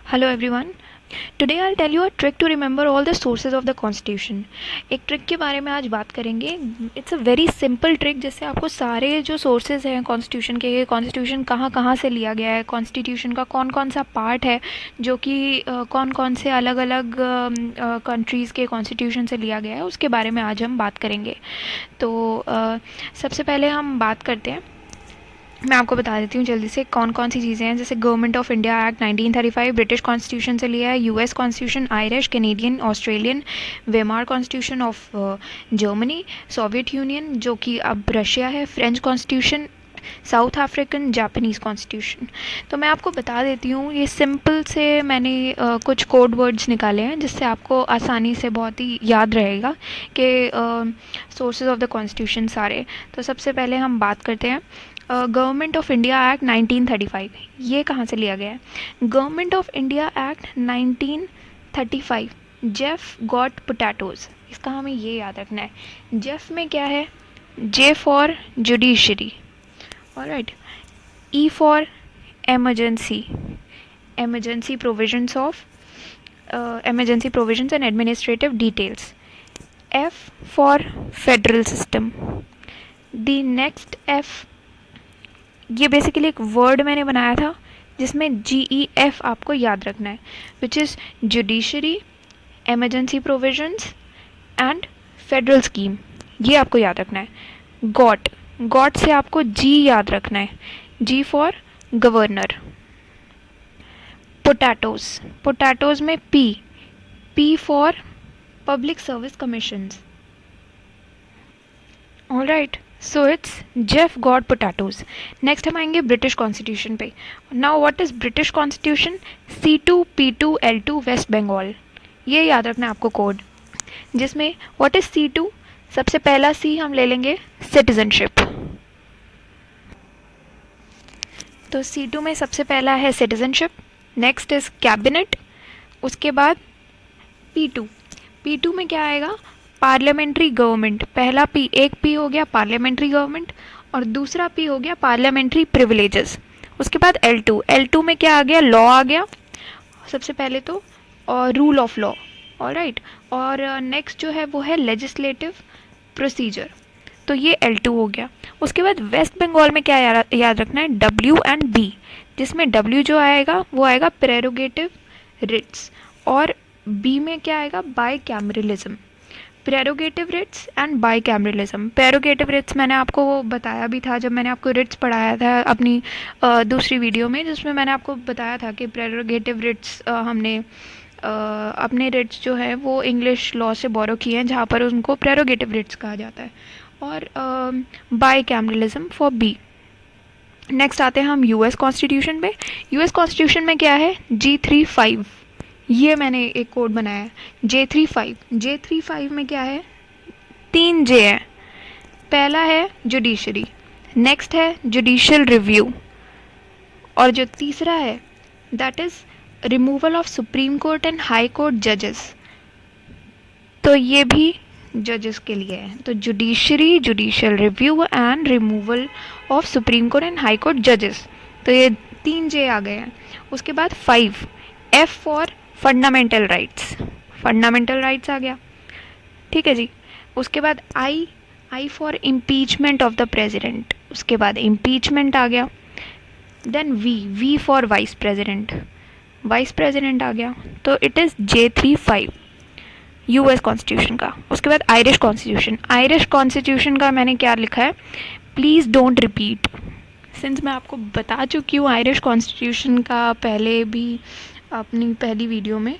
Hello everyone. Today I'll tell you a trick to remember all the sources of the Constitution. एक trick के बारे में आज बात करेंगे. It's a very simple trick जिससे आपको सारे जो सोर्सेज हैं कॉन्स्टिट्यूशन के, कॉन्स्टिट्यूशन कहाँ कहाँ से लिया गया है, कॉन्स्टिट्यूशन का कौन कौन सा पार्ट है जो कि कौन कौन से अलग अलग कंट्रीज़ के कॉन्स्टिट्यूशन से लिया गया है, उसके बारे में आज हम बात करेंगे. तो सबसे पहले हम बात करते हैं. मैं आपको बता देती हूँ जल्दी से कौन कौन सी चीज़ें हैं. जैसे government of India act 1935 British constitution से लिया है, US constitution, Irish, Canadian, Australian, Weimar constitution of Germany, Soviet union जो कि अब रशिया है, French constitution, South African, Japanese constitution. तो मैं आपको बता देती हूँ, ये सिंपल से मैंने कुछ कोड वर्ड्स निकाले हैं जिससे आपको आसानी से बहुत ही याद रहेगा कि सोर्सेज ऑफ द कॉन्स्टिट्यूशन सारे. तो सबसे पहले हम बात करते हैं गवर्नमेंट ऑफ इंडिया एक्ट 1935. ये कहाँ से लिया गया है? Government of India act 1935, Jeff got potatoes. इसका हमें ये याद रखना है. जेफ में क्या है? J for judiciary, alright. E for emergency, emergency provisions of emergency provisions and administrative details. F for federal system. The next F, ये बेसिकली एक वर्ड मैंने बनाया था जिसमें GEF आपको याद रखना है, which is judiciary, emergency provisions and federal scheme. ये आपको याद रखना है. गॉट, गॉट से आपको G याद रखना है, G for governor. Potatoes, potatoes में P, P for public service commissions. Alright, so it's Jeff got potatoes. Next हम आएंगे ब्रिटिश कॉन्स्टिट्यूशन पे. Now what is British constitution? C2, P2, L2 west Bengal. ये याद रखना है आपको कोड. जिसमें व्हाट इज़ C2? सबसे पहला C हम ले लेंगे सिटीजनशिप. तो C2 में सबसे पहला है सिटीजनशिप. Next is cabinet. उसके बाद P2. P2 में क्या आएगा? Parliamentary government. पहला P, एक P हो गया पार्लियामेंट्री गवर्नमेंट और दूसरा P हो गया पार्लियामेंट्री प्रिविलेजेस. उसके बाद L2. L2 में क्या आ गया? लॉ आ गया सबसे पहले तो, और रूल ऑफ लॉ. ऑलराइट. और नेक्स्ट जो है वो है लेजिस्लेटिव प्रोसीजर. तो ये L2 हो गया. उसके बाद वेस्ट बंगाल में क्या याद रखना है? W एंड B, जिसमें W जो आएगा वो आएगा प्रेरोगेटिव रिट्स और B में क्या आएगा? Bicameralism. Prerogative writs and bicameralism. Prerogative writs मैंने आपको वो बताया भी था जब मैंने आपको रिट्स पढ़ाया था अपनी दूसरी वीडियो में, जिसमें मैंने आपको बताया था कि प्रेरोगेटिव रिट्स हमने अपने रिट्स जो है वो इंग्लिश लॉ से बोरो किए हैं जहाँ पर उनको प्रेरोगेटिव रिट्स कहा जाता है. और bicameralism for B. Next आते हैं हम यूएस कॉन्स्टिट्यूशन पे. यूएस कॉन्स्टिट्यूशन में क्या है? G35. ये मैंने एक कोड बनाया है J35. J35 में क्या है? 3 J है. पहला है जुडिशरी, नेक्स्ट है जुडिशियल रिव्यू और जो तीसरा है that is removal of supreme court and high court जजेस. तो ये भी जजेस के लिए है. तो judiciary, judicial review and removal of supreme court and high court जजेस. तो ये 3 J आ गए हैं. उसके बाद 5, F for fundamental rights. Fundamental rights आ गया. ठीक है जी. उसके बाद I for impeachment of the president. उसके बाद इम्पीचमेंट आ गया. Then V for vice president. Vice president आ गया. तो it is J35 US constitution का. उसके बाद आयरिश कॉन्स्टिट्यूशन. आयरिश कॉन्स्टिट्यूशन का मैंने क्या लिखा है? Please don't repeat. सिंस मैं आपको बता चुकी हूँ आयरिश कॉन्स्टिट्यूशन का पहले भी अपनी पहली वीडियो में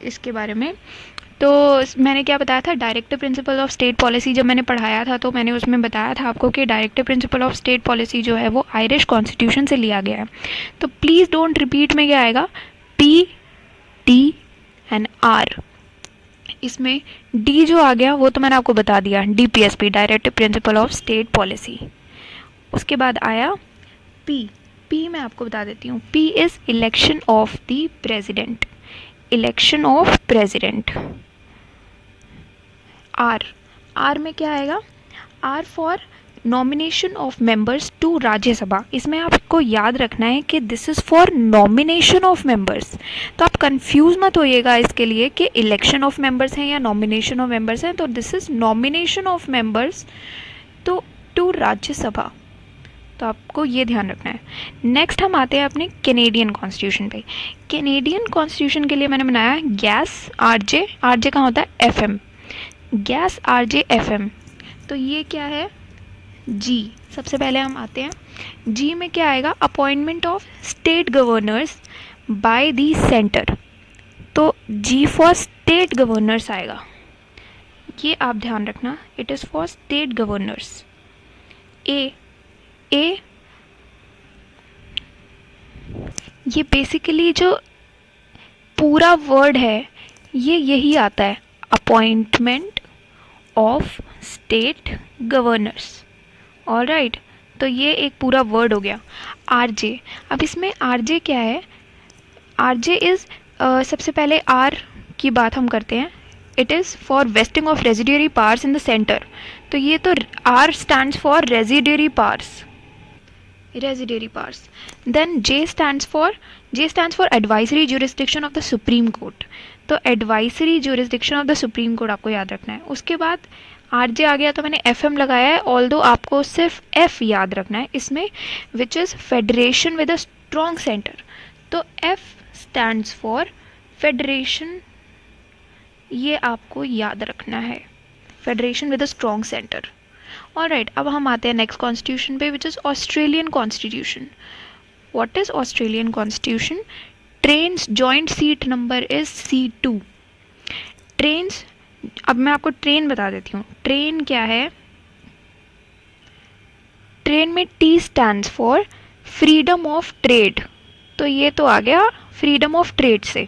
इसके बारे में. तो मैंने क्या बताया था? Directive principle of state policy जब मैंने पढ़ाया था तो मैंने उसमें बताया था आपको कि directive principle of state policy जो है वो आयरिश कॉन्स्टिट्यूशन से लिया गया है. तो प्लीज़ डोंट रिपीट में क्या आएगा? P, T and R. इसमें D जो आ गया वो तो मैंने आपको बता दिया, DPSP directive principle of state policy. उसके बाद आया P. P मैं आपको बता देती हूँ. P is election of the president. Election of president. R. R में क्या आएगा? R for nomination of members to Rajya Sabha, इसमें आपको याद रखना है कि this is for nomination of members. तो आप कंफ्यूज मत होइएगा इसके लिए कि इलेक्शन ऑफ मेंबर्स हैं या नॉमिनेशन ऑफ मेंबर्स हैं। तो this is nomination of members तो टू राज्यसभा, तो आपको ये ध्यान रखना है। नेक्स्ट हम आते हैं अपने कैनेडियन कॉन्स्टिट्यूशन पे। कैनेडियन कॉन्स्टिट्यूशन के लिए मैंने बनाया गैस आरजे, आरजे कहाँ होता है एफएम, गैस आरजे एफएम। तो ये क्या है जी। सबसे पहले हम आते हैं जी में क्या आएगा, appointment of state governors by the centre. तो जी फॉर स्टेट गवर्नर्स आएगा, ये आप ध्यान रखना, it is for state governors. ए ये बेसिकली जो पूरा वर्ड है ये यही आता है, appointment of state governors. Alright, तो ये एक पूरा वर्ड हो गया। आरजे, अब इसमें आरजे क्या है, आरजे इज़ सबसे पहले आर की बात हम करते हैं, it is for vesting of residuary powers in the centre. तो ये तो R stands for residuary powers, residuary powers. Then J stands for advisory jurisdiction of the Supreme Court. तो advisory jurisdiction of the Supreme Court आपको याद रखना है। उसके बाद आरजे आ गया तो मैंने एफएम लगाया है, ऑल्दो आपको सिर्फ एफ याद रखना है इसमें, which is federation with a strong centre. तो एफ स्टैंड्स फॉर फेडरेशन, ये आपको याद रखना है, federation with a strong centre. Alright, अब हम आते हैं नेक्स्ट कॉन्स्टिट्यूशन पे, which is Australian constitution. What is Australian constitution? Trains joint seat number is C2। Trains, अब मैं आपको ट्रेन बता देती हूँ। ट्रेन क्या है, ट्रेन में T stands for freedom of trade. तो ये तो आ गया फ्रीडम ऑफ ट्रेड से।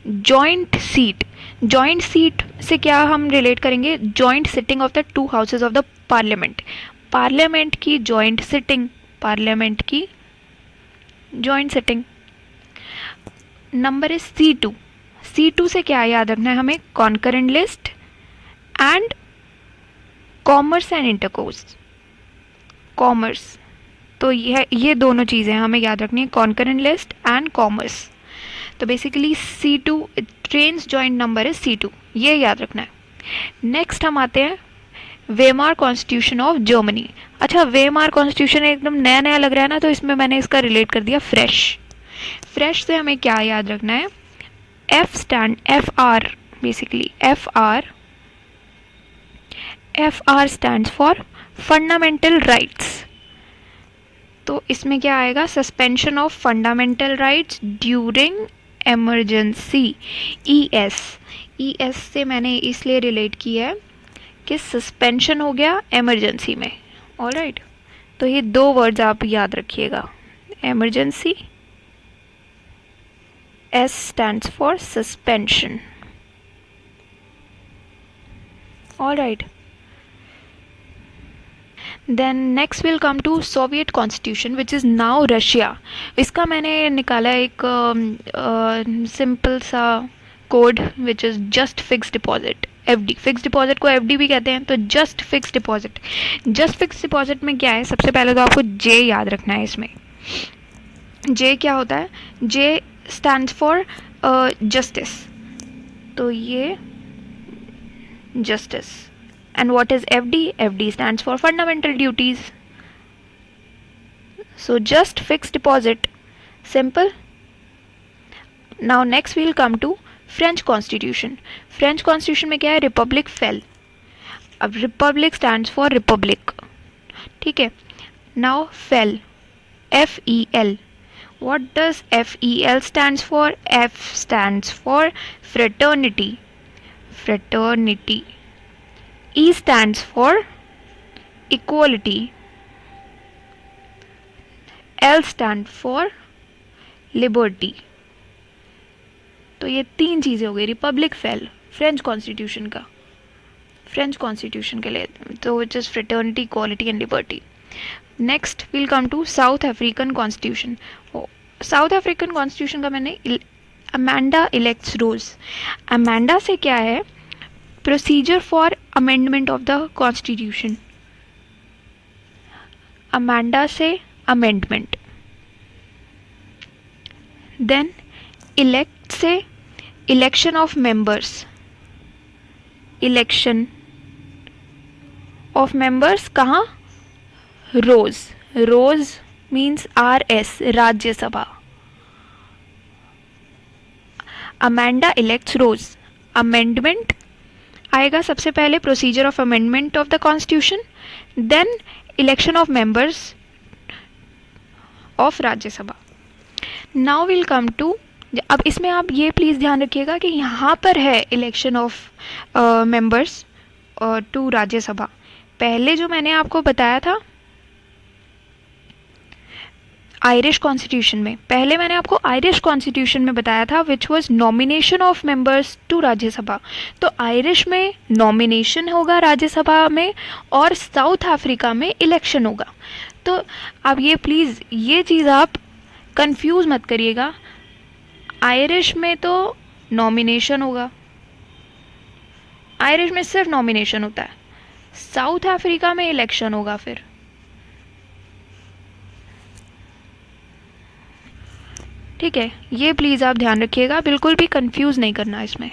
जॉइंट सीट, जॉइंट सीट से क्या हम रिलेट करेंगे, joint sitting of the two houses of the parliament. Parliament की जॉइंट सिटिंग, पार्लियामेंट की joint sitting. Number is C2। C2 से क्या याद रखना है हमें, concurrent list and commerce and intercourse. Commerce, तो ये दोनों चीज़ें हमें याद रखनी है, कॉन्करेंट लिस्ट एंड कॉमर्स। तो basically C2, trains joint number है C2, ये याद रखना है। नेक्स्ट हम आते हैं वेमार कॉन्स्टिट्यूशन ऑफ जर्मनी। अच्छा, वेमार कॉन्स्टिट्यूशन एकदम नया नया लग रहा है ना, तो इसमें मैंने इसका रिलेट कर दिया फ्रेश। फ्रेश से हमें क्या याद रखना है, FR, basically FR stands for fundamental rights. तो इसमें क्या आएगा, suspension of fundamental rights during emergency. ES से मैंने इसलिए रिलेट किया है कि सस्पेंशन हो गया एमरजेंसी में। ऑलराइट, तो ये दो वर्ड्स आप याद रखिएगा, emergency, S stands for suspension. Alright. Then next we'll come to Soviet Constitution, which is now Russia. इसका मैंने निकाला एक सिंपल सा code, which is just fixed deposit, FD। Fix deposit को FD भी कहते हैं। तो just fix deposit, just fix deposit में क्या है, सबसे पहले तो आपको J याद रखना है। इसमें J क्या होता है, J stands for justice। तो ये justice। and what is FD? FD stands for fundamental duties। so just fixed deposit, simple। now next we'll come to French Constitution। French Constitution में क्या है, रिपब्लिक फेल। अब Republic stands for Republic, ठीक है। now fail, FEL। What does FEL stands for? F stands for fraternity, fraternity। E stands for equality, L stands for liberty। तो ये तीन चीज़ें हो गई, रिपब्लिक फेल फ्रेंच कॉन्स्टिट्यूशन का, फ्रेंच कॉन्स्टिट्यूशन के लिए, तो which is fraternity, equality and liberty. Next will come to South African constitution. South African constitution का मैंने अमेंडा इलेक्ट्स रूल्स। अमेंडा से क्या है, procedure for amendment of the constitution. अमेंडा से अमेंडमेंट, देन इलेक्ट से election of members, election of members कहाँ, रोज, रोज मीन्स RS, राज्यसभा, अमेंडा इलेक्ट्स रोज, अमेंडमेंट आएगा सबसे पहले, procedure of amendment of the constitution, then election of members of Rajya Sabha. Now will come to, अब इसमें आप ये प्लीज़ ध्यान रखिएगा कि यहाँ पर है election of members to Rajya Sabha. पहले जो मैंने आपको बताया था आयरिश कॉन्स्टिट्यूशन में, पहले मैंने आपको आयरिश कॉन्स्टिट्यूशन में बताया था which was nomination of members to Rajya Sabha. तो आयरिश में नॉमिनेशन होगा राज्यसभा में और साउथ अफ्रीका में इलेक्शन होगा। तो अब ये प्लीज़ ये चीज़ आप कंफ्यूज मत करिएगा, आयरिश में तो नॉमिनेशन होगा, आयरिश में सिर्फ नॉमिनेशन होता है, साउथ अफ्रीका में इलेक्शन होगा फिर। ठीक है, ये प्लीज़ आप ध्यान रखिएगा, बिल्कुल भी कंफ्यूज नहीं करना इसमें।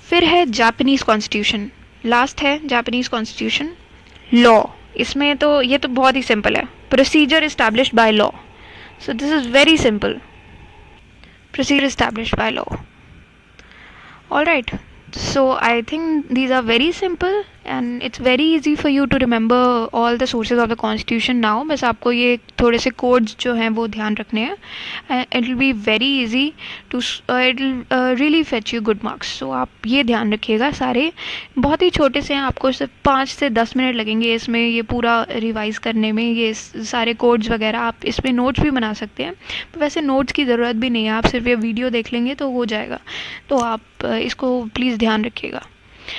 फिर है जापानीज़ कॉन्स्टिट्यूशन, लास्ट है जापानीज़ कॉन्स्टिट्यूशन। लॉ, इसमें तो ये तो बहुत ही सिंपल है, procedure established by law, so this is very simple, procedure established by law. All right, so I think these are very simple and it's very easy for you to remember all the sources of the constitution now. बस आपको ये थोड़े से codes जो हैं वो ध्यान रखने हैं, it will be very easy to it will really fetch you good marks. So आप ये ध्यान रखिएगा, सारे बहुत ही छोटे से हैं, आपको सिर्फ 5 से 10 मिनट लगेंगे इसमें ये पूरा रिवाइज़ करने में, ये सारे कोड्स वगैरह। आप इसमें नोट्स भी बना सकते हैं, तो वैसे नोट्स की ज़रूरत भी नहीं है, आप सिर्फ ये वीडियो देख लेंगे तो हो जाएगा। तो आप इसको प्लीज़ ध्यान रखिएगा।